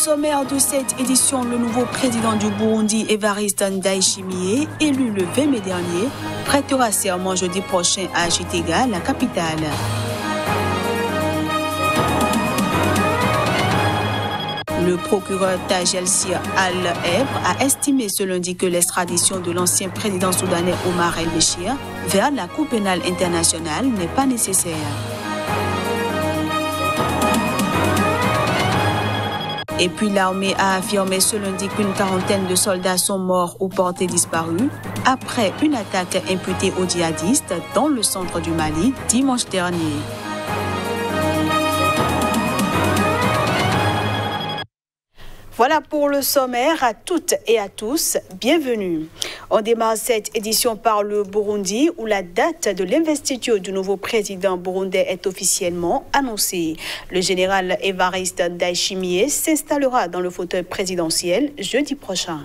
sommaire de cette édition, le nouveau président du Burundi, Evariste Ndayishimiye, élu le 20 mai dernier, prêtera serment jeudi prochain à Gitega, la capitale. Le procureur Taj El-Sir Al-Ebre a estimé ce lundi que l'extradition de l'ancien président soudanais Omar El-Béchir vers la Cour pénale internationale n'est pas nécessaire. Et puis l'armée a affirmé ce lundi qu'une quarantaine de soldats sont morts ou portés disparus après une attaque imputée aux djihadistes dans le centre du Mali dimanche dernier. Voilà pour le sommaire. À toutes et à tous, bienvenue. On démarre cette édition par le Burundi où la date de l'investiture du nouveau président burundais est officiellement annoncée. Le général Evariste Ndayishimiye s'installera dans le fauteuil présidentiel jeudi prochain.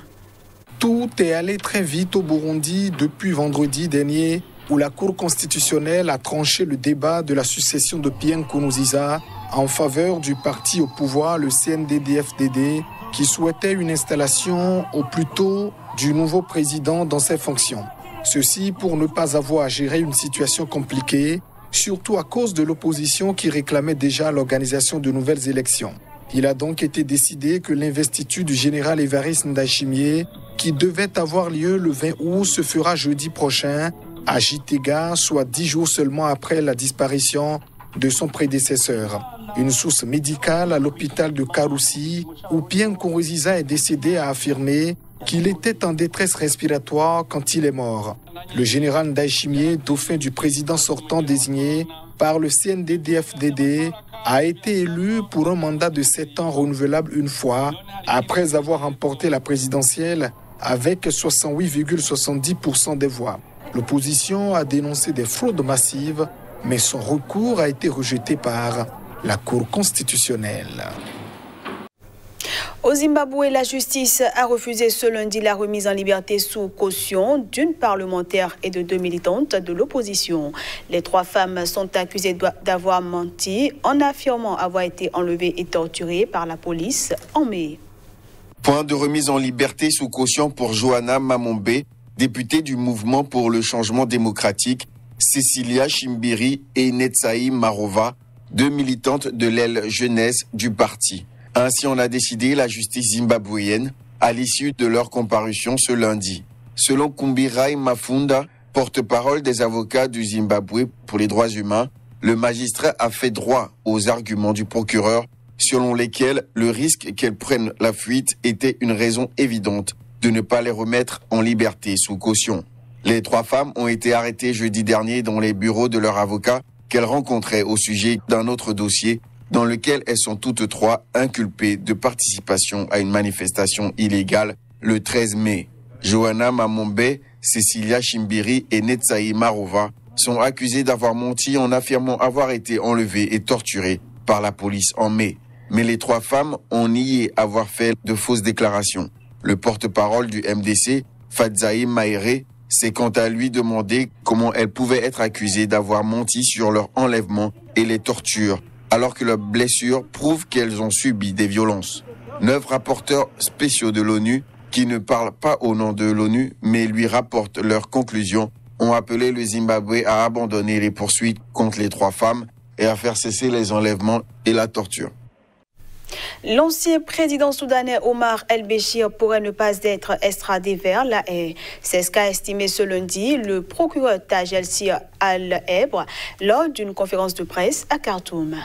Tout est allé très vite au Burundi depuis vendredi dernier où la Cour constitutionnelle a tranché le débat de la succession de Pierre Nkurunziza en faveur du parti au pouvoir, le CNDD-FDD, qui souhaitait une installation au plus tôt du nouveau président dans ses fonctions. Ceci pour ne pas avoir à gérer une situation compliquée, surtout à cause de l'opposition qui réclamait déjà l'organisation de nouvelles élections. Il a donc été décidé que l'investiture du général Evariste Ndayishimiye, qui devait avoir lieu le 20 août, se fera jeudi prochain à Gitega, soit 10 jours seulement après la disparition de son prédécesseur. Une source médicale à l'hôpital de Karoussi, où Pierre Nkurunziza est décédé, a affirmé qu'il était en détresse respiratoire quand il est mort. Le général Ndayishimiye, dauphin du président sortant désigné par le CNDD-FDD, a été élu pour un mandat de 7 ans renouvelable une fois, après avoir remporté la présidentielle avec 68,70% des voix. L'opposition a dénoncé des fraudes massives, mais son recours a été rejeté par la Cour constitutionnelle. Au Zimbabwe, la justice a refusé ce lundi la remise en liberté sous caution d'une parlementaire et de 2 militantes de l'opposition. Les 3 femmes sont accusées d'avoir menti en affirmant avoir été enlevées et torturées par la police en mai. Point de remise en liberté sous caution pour Johanna Mamombe, députée du Mouvement pour le changement démocratique, Cecilia Chimbiri et Netsaï Marova, 2 militantes de l'aile jeunesse du parti. Ainsi en a décidé la justice zimbabwéenne à l'issue de leur comparution ce lundi. Selon Kumbirai Mafunda, porte-parole des avocats du Zimbabwe pour les droits humains, le magistrat a fait droit aux arguments du procureur selon lesquels le risque qu'elles prennent la fuite était une raison évidente de ne pas les remettre en liberté sous caution. Les 3 femmes ont été arrêtées jeudi dernier dans les bureaux de leur avocat qu'elles rencontraient au sujet d'un autre dossier dans lequel elles sont toutes 3 inculpées de participation à une manifestation illégale le 13 mai. Johanna Mamombe, Cecilia Chimbiri et Netsaï Marova sont accusées d'avoir menti en affirmant avoir été enlevées et torturées par la police en mai. Mais les 3 femmes ont nié avoir fait de fausses déclarations. Le porte-parole du MDC, Fadzaï Maïré, s'est quant à lui demandé comment elles pouvaient être accusées d'avoir menti sur leur enlèvement et les tortures, alors que leurs blessures prouvent qu'elles ont subi des violences. 9 rapporteurs spéciaux de l'ONU, qui ne parlent pas au nom de l'ONU, mais lui rapportent leurs conclusions, ont appelé le Zimbabwe à abandonner les poursuites contre les 3 femmes et à faire cesser les enlèvements et la torture. L'ancien président soudanais Omar El-Béchir pourrait ne pas être extradé vers la Haye. C'est ce qu'a estimé ce lundi le procureur Taj El-Sir Al-Ebre lors d'une conférence de presse à Khartoum.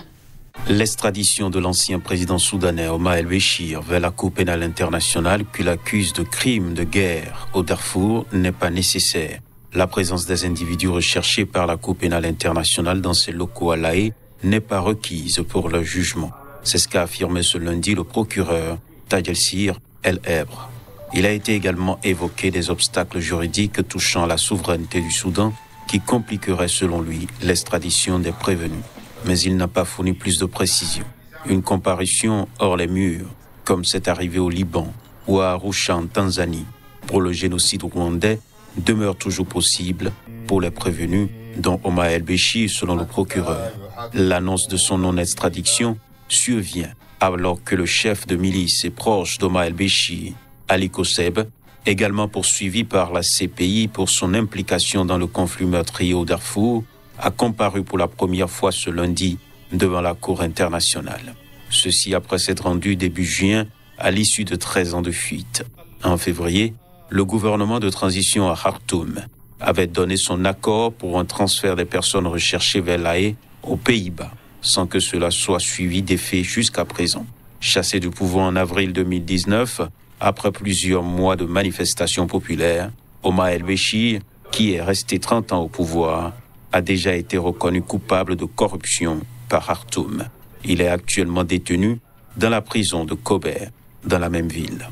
L'extradition de l'ancien président soudanais Omar El-Béchir vers la Cour pénale internationale qui l'accuse de crimes de guerre au Darfour n'est pas nécessaire. La présence des individus recherchés par la Cour pénale internationale dans ses locaux à La Haye n'est pas requise pour leur jugement. C'est ce qu'a affirmé ce lundi le procureur Taj El-Sir Al-Ebre. Il a été également évoqué des obstacles juridiques touchant la souveraineté du Soudan qui compliqueraient selon lui l'extradition des prévenus. Mais il n'a pas fourni plus de précisions. Une comparution hors les murs, comme c'est arrivé au Liban ou à Arusha en Tanzanie, pour le génocide rwandais, demeure toujours possible pour les prévenus, dont Omar El-Béchir selon le procureur. L'annonce de son non-extradition survient alors que le chef de milice et proche d'Omar el-Béchir, Ali Kosseb, également poursuivi par la CPI pour son implication dans le conflit meurtrier au Darfour, a comparu pour la première fois ce lundi devant la Cour internationale. Ceci après s'être rendu début juin à l'issue de 13 ans de fuite. En février, le gouvernement de transition à Khartoum avait donné son accord pour un transfert des personnes recherchées vers La Haye aux Pays-Bas, sans que cela soit suivi d'effet jusqu'à présent. Chassé du pouvoir en avril 2019, après plusieurs mois de manifestations populaires, Omar el-Béchir, qui est resté 30 ans au pouvoir, a déjà été reconnu coupable de corruption par Khartoum. Il est actuellement détenu dans la prison de Kober, dans la même ville.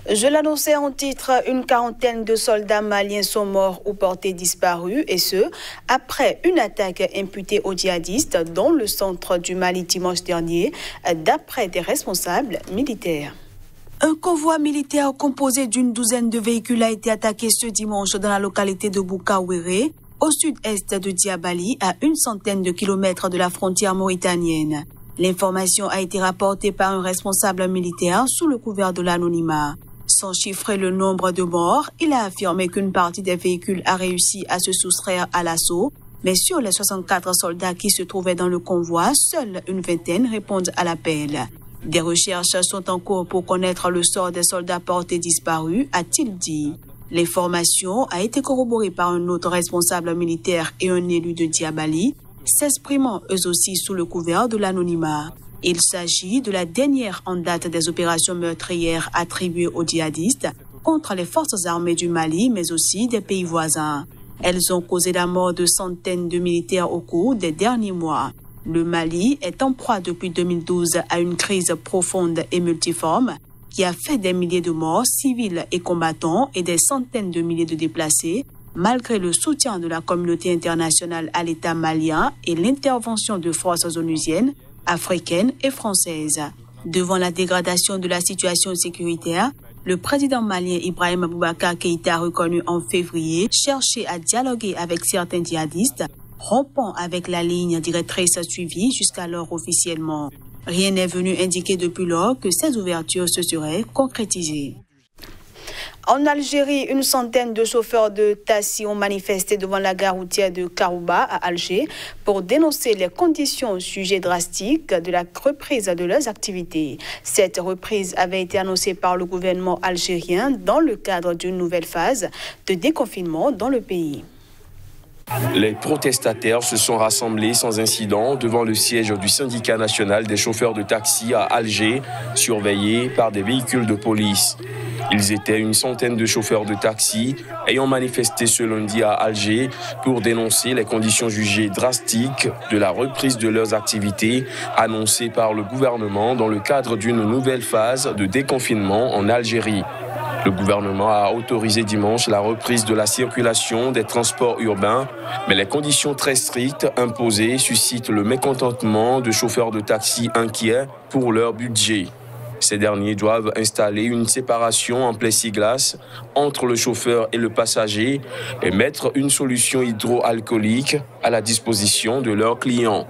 Je l'annonçais en titre, une quarantaine de soldats maliens sont morts ou portés disparus, et ce, après une attaque imputée aux djihadistes dans le centre du Mali dimanche dernier, d'après des responsables militaires. Un convoi militaire composé d'une douzaine de véhicules a été attaqué ce dimanche dans la localité de Boukawéré, au sud-est de Diabali, à une centaine de kilomètres de la frontière mauritanienne. L'information a été rapportée par un responsable militaire sous le couvert de l'anonymat. Sans chiffrer le nombre de morts, il a affirmé qu'une partie des véhicules a réussi à se soustraire à l'assaut, mais sur les 64 soldats qui se trouvaient dans le convoi, seule une vingtaine répondent à l'appel. Des recherches sont en cours pour connaître le sort des soldats portés disparus, a-t-il dit. L'information a été corroborée par un autre responsable militaire et un élu de Diabali, s'exprimant eux aussi sous le couvert de l'anonymat. Il s'agit de la dernière en date des opérations meurtrières attribuées aux djihadistes contre les forces armées du Mali, mais aussi des pays voisins. Elles ont causé la mort de centaines de militaires au cours des derniers mois. Le Mali est en proie depuis 2012 à une crise profonde et multiforme qui a fait des milliers de morts civils et combattants et des centaines de milliers de déplacés, malgré le soutien de la communauté internationale à l'État malien et l'intervention de forces onusiennes, africaines et françaises. Devant la dégradation de la situation sécuritaire, le président malien Ibrahim Boubacar Keïta a reconnu en février chercher à dialoguer avec certains djihadistes, rompant avec la ligne directrice suivie jusqu'alors officiellement. Rien n'est venu indiquer depuis lors que ces ouvertures se seraient concrétisées. En Algérie, une centaine de chauffeurs de taxi ont manifesté devant la gare routière de Karouba à Alger pour dénoncer les conditions jugées drastiques de la reprise de leurs activités. Cette reprise avait été annoncée par le gouvernement algérien dans le cadre d'une nouvelle phase de déconfinement dans le pays. Les protestataires se sont rassemblés sans incident devant le siège du syndicat national des chauffeurs de taxi à Alger, surveillés par des véhicules de police. Ils étaient une centaine de chauffeurs de taxi ayant manifesté ce lundi à Alger pour dénoncer les conditions jugées drastiques de la reprise de leurs activités annoncées par le gouvernement dans le cadre d'une nouvelle phase de déconfinement en Algérie. Le gouvernement a autorisé dimanche la reprise de la circulation des transports urbains, mais les conditions très strictes imposées suscitent le mécontentement de chauffeurs de taxi inquiets pour leur budget. Ces derniers doivent installer une séparation en plexiglas entre le chauffeur et le passager et mettre une solution hydroalcoolique à la disposition de leurs clients.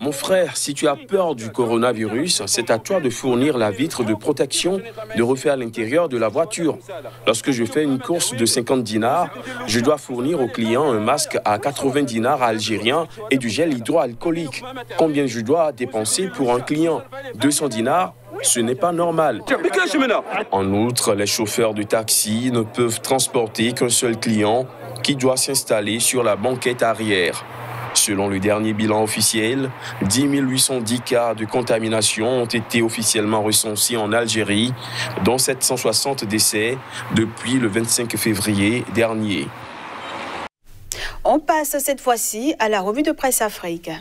Mon frère, si tu as peur du coronavirus, c'est à toi de fournir la vitre de protection, de refaire l'intérieur de la voiture. Lorsque je fais une course de 50 dinars, je dois fournir au client un masque à 80 dinars algériens et du gel hydroalcoolique. Combien je dois dépenser pour un client? 200 dinars? Ce n'est pas normal. En outre, les chauffeurs de taxi ne peuvent transporter qu'un seul client qui doit s'installer sur la banquette arrière. Selon le dernier bilan officiel, 10 810 cas de contamination ont été officiellement recensés en Algérie, dont 760 décès depuis le 25 février dernier. On passe cette fois-ci à la revue de presse Afrique.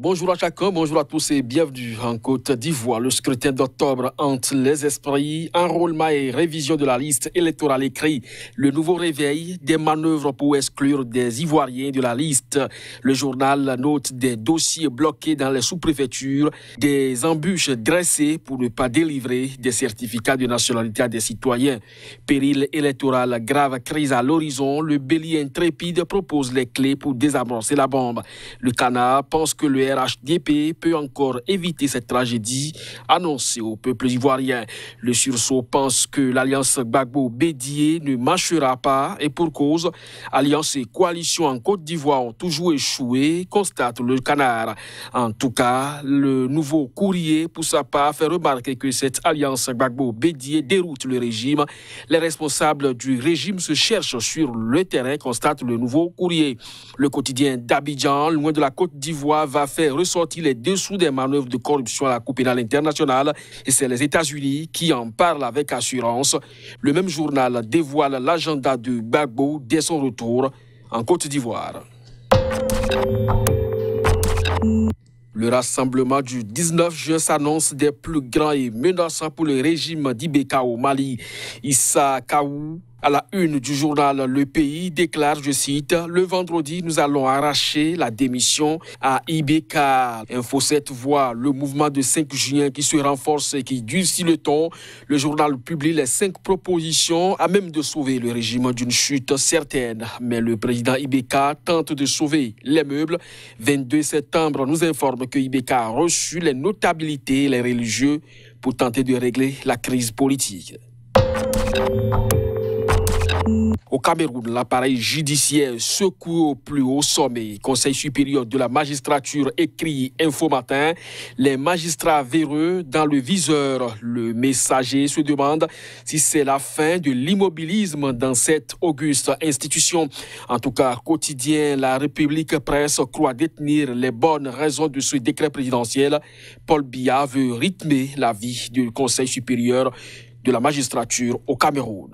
bonjour à chacun, bonjour à tous et bienvenue en Côte d'Ivoire. Le scrutin d'octobre hante les esprits, enrôlement et révision de la liste électorale écrit. Le nouveau réveil, des manœuvres pour exclure des Ivoiriens de la liste. Le journal note des dossiers bloqués dans les sous-préfectures, des embûches dressées pour ne pas délivrer des certificats de nationalité à des citoyens. Péril électoral, grave crise à l'horizon, le bélier intrépide propose les clés pour désamorcer la bombe. Le Canard pense que le RHDP peut encore éviter cette tragédie annoncée au peuple ivoirien. Le sursaut pense que l'alliance Gbagbo-Bédié ne marchera pas et pour cause, alliance et coalition en Côte d'Ivoire ont toujours échoué, constate le Canard. En tout cas, le nouveau courrier, pour sa part, fait remarquer que cette alliance Gbagbo-Bédié déroute le régime. Les responsables du régime se cherchent sur le terrain, constate le nouveau courrier. Le quotidien d'Abidjan, loin de la Côte d'Ivoire, va faire ressortir les dessous des manœuvres de corruption à la Cour pénale internationale et c'est les États-Unis qui en parlent avec assurance. Le même journal dévoile l'agenda de Gbagbo dès son retour en Côte d'Ivoire. Le rassemblement du 19 juin s'annonce des plus grands et menaçants pour le régime d'Ibeka au Mali. Issa Kaou, à la une du journal Le Pays, déclare, je cite, « Le vendredi, nous allons arracher la démission à Ibeka ». Info 7 voit le mouvement de 5 juin qui se renforce et qui durcit le ton. Le journal publie les 5 propositions à même de sauver le régime d'une chute certaine. Mais le président Ibeka tente de sauver les meubles. 22 septembre nous informe que Ibeka a reçu les notabilités et les religieux pour tenter de régler la crise politique. Au Cameroun, l'appareil judiciaire secoué au plus haut sommet. Conseil supérieur de la magistrature écrit Info Matin. Les magistrats véreux dans le viseur. Le Messager se demande si c'est la fin de l'immobilisme dans cette auguste institution. En tout cas, quotidien, la République Presse croit détenir les bonnes raisons de ce décret présidentiel. Paul Biya veut rythmer la vie du Conseil supérieur de la magistrature au Cameroun.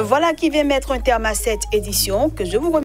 Voilà qui vient mettre un terme à cette édition que je vous remercie.